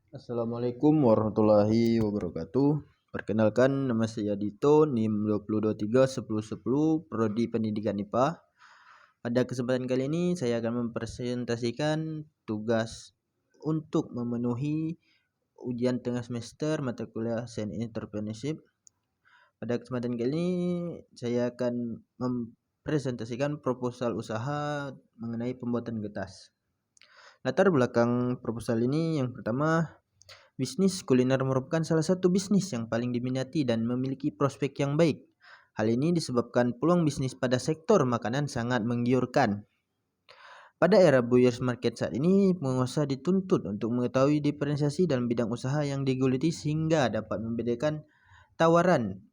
Assalamualaikum warahmatullahi wabarakatuh. Perkenalkan, nama saya Dito, NIM 2023 Prodi Pendidikan IPA. Pada kesempatan kali ini saya akan mempresentasikan tugas untuk memenuhi ujian tengah semester mata kuliah Science Entrepreneurship. Pada kesempatan kali ini saya akan mempresentasikan proposal usaha mengenai pembuatan getas. Latar belakang proposal ini yang pertama, bisnis kuliner merupakan salah satu bisnis yang paling diminati dan memiliki prospek yang baik. Hal ini disebabkan peluang bisnis pada sektor makanan sangat menggiurkan. Pada era buyers market saat ini, pengusaha dituntut untuk mengetahui diferensiasi dalam bidang usaha yang digeluti sehingga dapat membedakan tawaran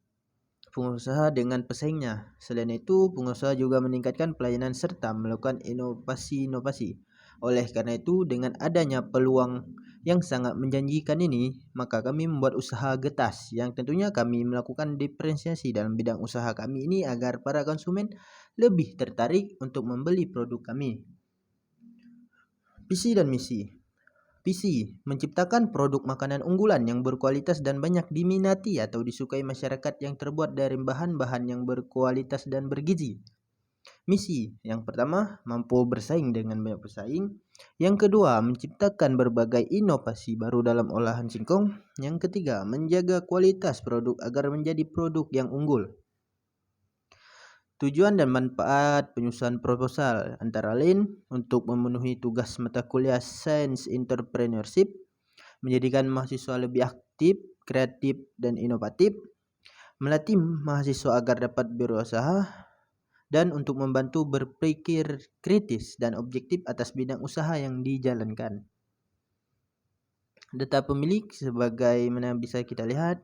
pengusaha dengan pesaingnya. Selain itu, pengusaha juga meningkatkan pelayanan serta melakukan inovasi-inovasi. Oleh karena itu, dengan adanya peluang yang sangat menjanjikan ini, maka kami membuat usaha getas yang tentunya kami melakukan diferensiasi dalam bidang usaha kami ini agar para konsumen lebih tertarik untuk membeli produk kami. Visi dan misi. Visi, menciptakan produk makanan unggulan yang berkualitas dan banyak diminati atau disukai masyarakat yang terbuat dari bahan-bahan yang berkualitas dan bergizi. Misi, yang pertama, mampu bersaing dengan banyak pesaing. Yang kedua, menciptakan berbagai inovasi baru dalam olahan singkong. Yang ketiga, menjaga kualitas produk agar menjadi produk yang unggul. Tujuan dan manfaat penyusunan proposal antara lain untuk memenuhi tugas mata kuliah Science Entrepreneurship, menjadikan mahasiswa lebih aktif, kreatif, dan inovatif, melatih mahasiswa agar dapat berusaha, dan untuk membantu berpikir kritis dan objektif atas bidang usaha yang dijalankan. Data pemilik sebagaimana bisa kita lihat,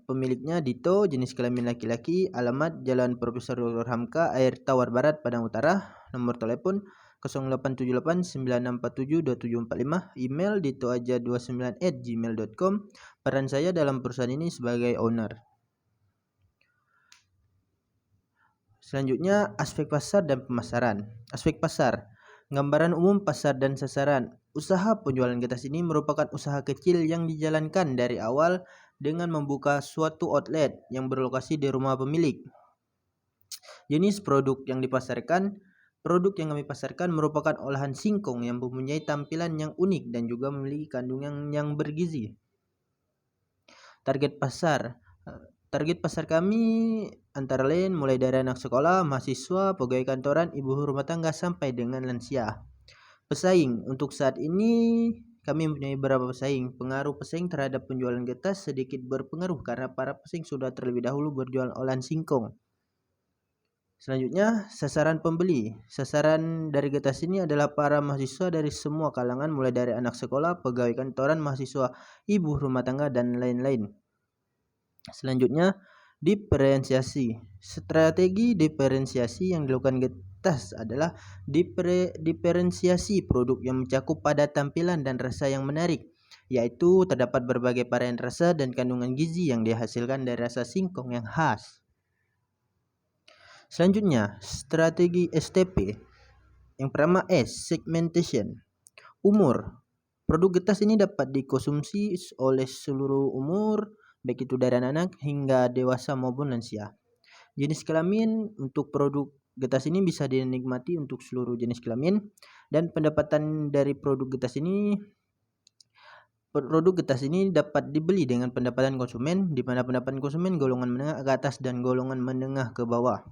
pemiliknya Dito, jenis kelamin laki-laki, alamat Jalan Profesor Dr. Hamka, Air Tawar Barat, Padang Utara, nomor telepon 087896472745, email ditoaja29@gmail.com. Peran saya dalam perusahaan ini sebagai owner. Selanjutnya, aspek pasar dan pemasaran. Aspek pasar, gambaran umum pasar dan sasaran. Usaha penjualan getas ini merupakan usaha kecil yang dijalankan dari awal dengan membuka suatu outlet yang berlokasi di rumah pemilik. Jenis produk yang dipasarkan. Produk yang kami pasarkan merupakan olahan singkong yang mempunyai tampilan yang unik dan juga memiliki kandungan yang bergizi. Target pasar. Target pasar kami antara lain mulai dari anak sekolah, mahasiswa, pegawai kantoran, ibu rumah tangga sampai dengan lansia. Pesaing, untuk saat ini kami mempunyai beberapa pesaing. Pengaruh pesaing terhadap penjualan getas sedikit berpengaruh karena para pesaing sudah terlebih dahulu berjualan olahan singkong. Selanjutnya, sasaran pembeli. Sasaran dari getas ini adalah para mahasiswa dari semua kalangan mulai dari anak sekolah, pegawai kantoran, mahasiswa, ibu rumah tangga, dan lain-lain. Selanjutnya, diferensiasi. Strategi diferensiasi yang dilakukan getas adalah diferensiasi produk yang mencakup pada tampilan dan rasa yang menarik, yaitu terdapat berbagai varian rasa dan kandungan gizi yang dihasilkan dari rasa singkong yang khas. Selanjutnya, strategi STP. Yang pertama S, segmentation. Umur. Produk getas ini dapat dikonsumsi oleh seluruh umur, baik itu dari anak-anak hingga dewasa maupun lansia. Jenis kelamin, untuk produk getas ini bisa dinikmati untuk seluruh jenis kelamin, dan pendapatan dari produk getas ini dapat dibeli dengan pendapatan konsumen, di mana pendapatan konsumen golongan menengah ke atas dan golongan menengah ke bawah.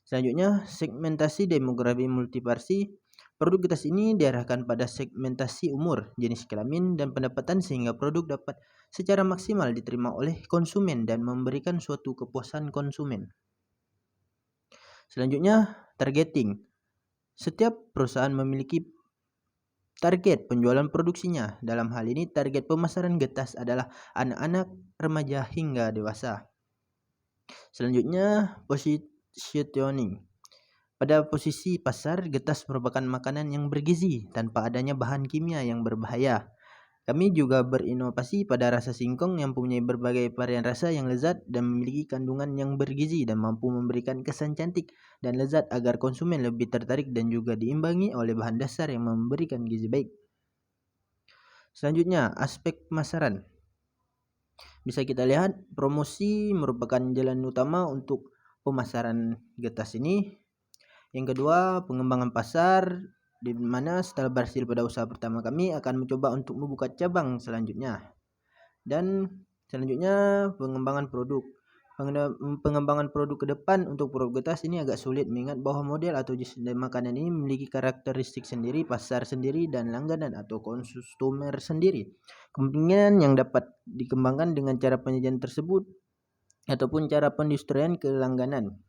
Selanjutnya, segmentasi demografi multiparsi. Produk getas ini diarahkan pada segmentasi umur, jenis kelamin, dan pendapatan sehingga produk dapat secara maksimal diterima oleh konsumen dan memberikan suatu kepuasan konsumen. Selanjutnya, targeting. Setiap perusahaan memiliki target penjualan produksinya. Dalam hal ini, target pemasaran getas adalah anak-anak, remaja, hingga dewasa. Selanjutnya, positioning. Pada posisi pasar, getas merupakan makanan yang bergizi tanpa adanya bahan kimia yang berbahaya. Kami juga berinovasi pada rasa singkong yang mempunyai berbagai varian rasa yang lezat dan memiliki kandungan yang bergizi dan mampu memberikan kesan cantik dan lezat agar konsumen lebih tertarik dan juga diimbangi oleh bahan dasar yang memberikan gizi baik. Selanjutnya, aspek pemasaran. Bisa kita lihat promosi merupakan jalan utama untuk pemasaran getas ini. Yang kedua, pengembangan pasar, di mana setelah berhasil pada usaha pertama kami akan mencoba untuk membuka cabang selanjutnya. Dan selanjutnya pengembangan produk. Pengembangan produk ke depan untuk produk getas ini agak sulit mengingat bahwa model atau jenis makanan ini memiliki karakteristik sendiri, pasar sendiri, dan langganan atau konsumer sendiri. Kemungkinan yang dapat dikembangkan dengan cara penyajian tersebut ataupun cara pendistribusian ke langganan.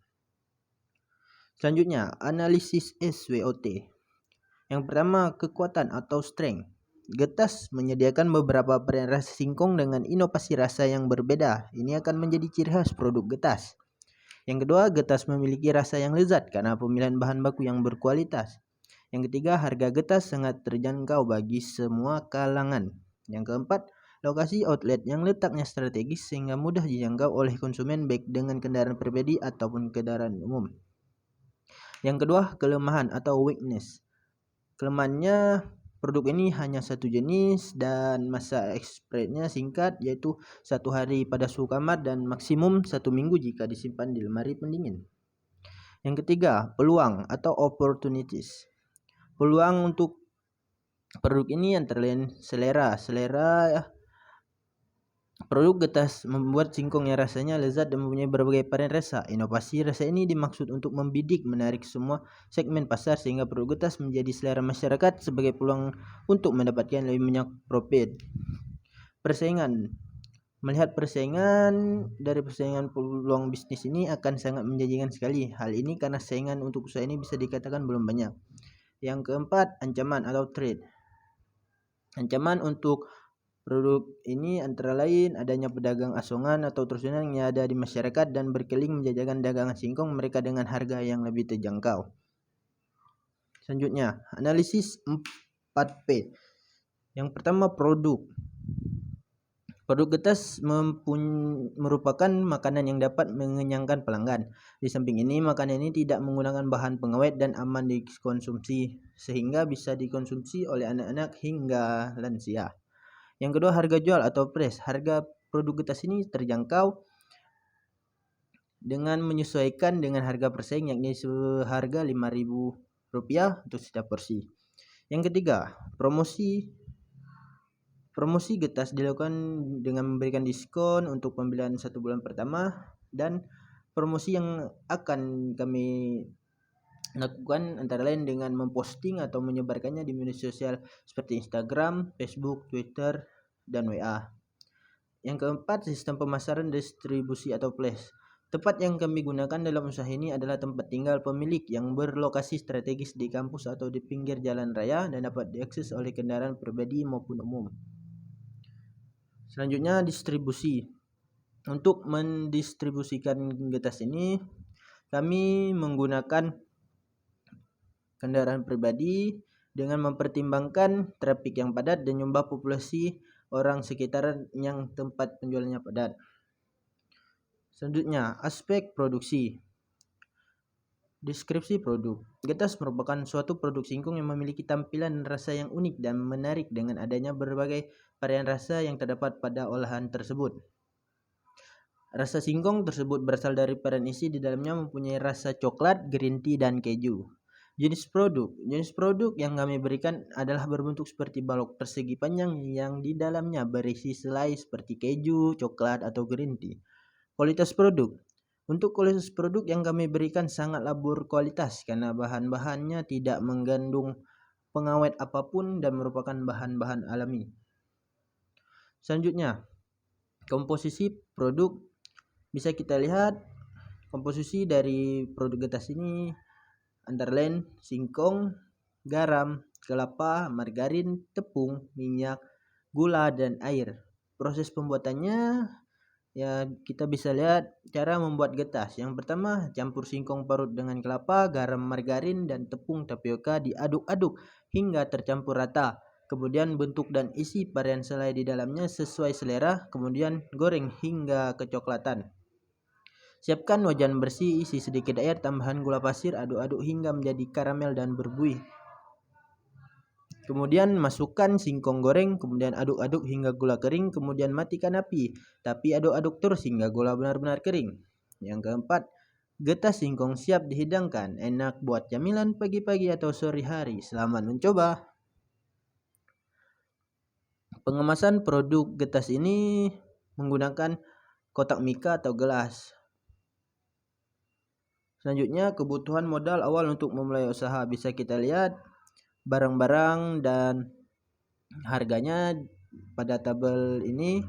Selanjutnya, analisis SWOT. Yang pertama, kekuatan atau strength. Getas menyediakan beberapa varian rasa singkong dengan inovasi rasa yang berbeda. Ini akan menjadi ciri khas produk getas. Yang kedua, getas memiliki rasa yang lezat karena pemilihan bahan baku yang berkualitas. Yang ketiga, harga getas sangat terjangkau bagi semua kalangan. Yang keempat, lokasi outlet yang letaknya strategis sehingga mudah dijangkau oleh konsumen baik dengan kendaraan pribadi ataupun kendaraan umum. Yang kedua, kelemahan atau weakness. Kelemahannya, produk ini hanya satu jenis dan masa expirednya singkat, yaitu 1 hari pada suhu kamar dan maksimum 1 minggu jika disimpan di lemari pendingin. Yang ketiga, peluang atau opportunities. Peluang untuk produk ini antara lain selera. Produk getas membuat singkong yang rasanya lezat dan mempunyai berbagai varian rasa. Inovasi rasa ini dimaksud untuk membidik, menarik semua segmen pasar sehingga produk getas menjadi selera masyarakat sebagai peluang untuk mendapatkan lebih banyak profit. Persaingan. Melihat persaingan peluang bisnis ini akan sangat menjanjikan sekali. Hal ini karena saingan untuk usaha ini bisa dikatakan belum banyak. Yang keempat, ancaman atau threat. Ancaman untuk produk ini antara lain adanya pedagang asongan atau terusan yang ada di masyarakat dan berkeliling menjajakan dagangan singkong mereka dengan harga yang lebih terjangkau. Selanjutnya, analisis 4P. Yang pertama, produk. Produk getas merupakan makanan yang dapat mengenyangkan pelanggan. Di samping ini, makanan ini tidak menggunakan bahan pengawet dan aman dikonsumsi sehingga bisa dikonsumsi oleh anak-anak hingga lansia. Yang kedua, harga jual atau price. Harga produk getas ini terjangkau dengan menyesuaikan dengan harga persaing, yakni seharga Rp5.000 untuk setiap porsi. Yang ketiga, promosi. Promosi getas dilakukan dengan memberikan diskon untuk pembelian 1 bulan pertama, dan promosi yang akan kami lakukan antara lain dengan memposting atau menyebarkannya di media sosial seperti Instagram, Facebook, Twitter, dan WA. Yang keempat, sistem pemasaran distribusi atau flash. Tempat yang kami gunakan dalam usaha ini adalah tempat tinggal pemilik yang berlokasi strategis di kampus atau di pinggir jalan raya dan dapat diakses oleh kendaraan pribadi maupun umum. Selanjutnya, distribusi. Untuk mendistribusikan getas ini, kami menggunakan kendaraan pribadi dengan mempertimbangkan trafik yang padat dan jumlah populasi orang sekitar yang tempat penjualannya padat. Selanjutnya, aspek produksi. Deskripsi produk. Getas merupakan suatu produk singkong yang memiliki tampilan rasa yang unik dan menarik dengan adanya berbagai varian rasa yang terdapat pada olahan tersebut. Rasa singkong tersebut berasal dari varian isi di dalamnya mempunyai rasa coklat, green tea, dan keju. Jenis produk yang kami berikan adalah berbentuk seperti balok persegi panjang yang di dalamnya berisi selai seperti keju, coklat, atau green tea. Kualitas produk. Untuk kualitas produk yang kami berikan sangatlah berkualitas karena bahan-bahannya tidak mengandung pengawet apapun dan merupakan bahan-bahan alami. Selanjutnya, komposisi produk. Bisa kita lihat komposisi dari produk getas ini antara lain singkong, garam, kelapa, margarin, tepung, minyak, gula, dan air. Proses pembuatannya, ya kita bisa lihat cara membuat getas. Yang pertama, campur singkong parut dengan kelapa, garam, margarin, dan tepung tapioka diaduk-aduk hingga tercampur rata. Kemudian bentuk dan isi varian selai di dalamnya sesuai selera, kemudian goreng hingga kecoklatan. Siapkan wajan bersih, isi sedikit air, tambahan gula pasir, aduk-aduk hingga menjadi karamel dan berbuih. Kemudian masukkan singkong goreng, kemudian aduk-aduk hingga gula kering, kemudian matikan api. Tapi aduk-aduk terus hingga gula benar-benar kering. Yang keempat, getah singkong siap dihidangkan. Enak buat camilan pagi-pagi atau sore hari. Selamat mencoba. Pengemasan produk getas ini menggunakan kotak mika atau gelas. Selanjutnya, kebutuhan modal awal untuk memulai usaha. Bisa kita lihat barang-barang dan harganya pada tabel ini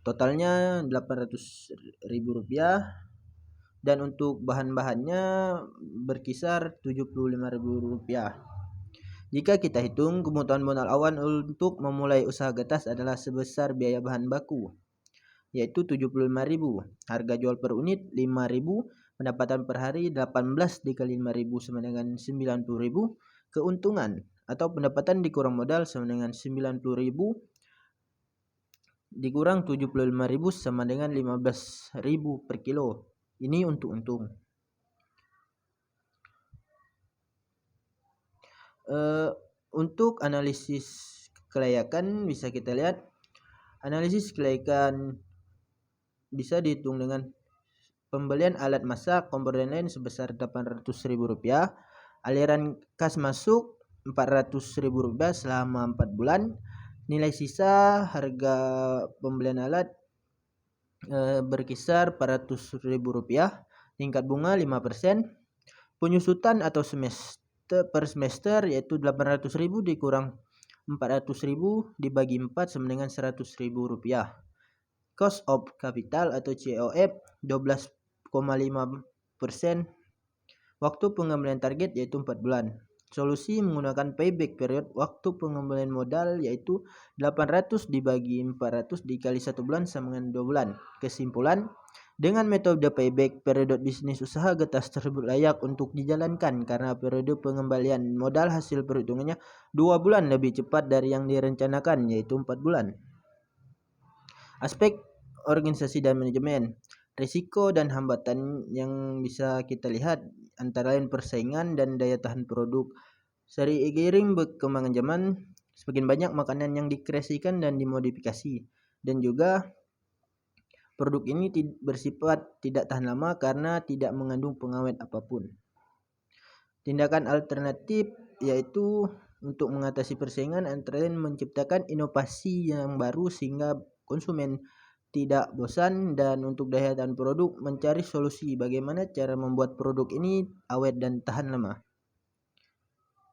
totalnya Rp800.000 dan untuk bahan-bahannya berkisar Rp75.000. Jika kita hitung, kebutuhan modal awal untuk memulai usaha getas adalah sebesar biaya bahan baku, yaitu Rp75.000, harga jual per unit Rp5.000, pendapatan per hari 18 dikali 5.000 sama dengan Rp90.000, keuntungan atau pendapatan dikurang modal sama dengan Rp90.000 dikurang Rp75.000 sama dengan Rp15.000 per kilo. Ini untuk untung. Untuk analisis kelayakan bisa kita lihat, analisis kelayakan bisa dihitung dengan pembelian alat masak, kompor dan lain sebesar Rp800.000, aliran kas masuk Rp400.000 selama 4 bulan, nilai sisa harga pembelian alat berkisar Rp400.000, tingkat bunga 5%, penyusutan atau per semester yaitu Rp800.000 dikurang Rp400.000 dibagi 4 sama dengan Rp100.000. Cost of capital atau COF 12,5%. Waktu pengembalian target yaitu 4 bulan. Solusi menggunakan payback period waktu pengembalian modal yaitu 800 dibagi 400 dikali 1 bulan sama dengan 2 bulan. Kesimpulan, dengan metode payback period bisnis usaha getas tersebut layak untuk dijalankan karena periode pengembalian modal hasil perhitungannya 2 bulan lebih cepat dari yang direncanakan yaitu 4 bulan. Aspek organisasi dan manajemen. Risiko dan hambatan yang bisa kita lihat antara lain persaingan dan daya tahan produk. Seiring perkembangan zaman, semakin banyak makanan yang dikreasikan dan dimodifikasi, dan juga produk ini bersifat tidak tahan lama karena tidak mengandung pengawet apapun. Tindakan alternatif yaitu untuk mengatasi persaingan antara lain menciptakan inovasi yang baru sehingga konsumen tidak bosan, dan untuk daya tahan produk mencari solusi bagaimana cara membuat produk ini awet dan tahan lama.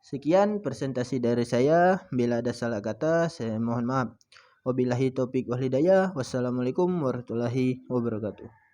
Sekian presentasi dari saya. Bila ada salah kata saya mohon maaf. Wabillahi taufiq wal hidayah. Wassalamualaikum warahmatullahi wabarakatuh.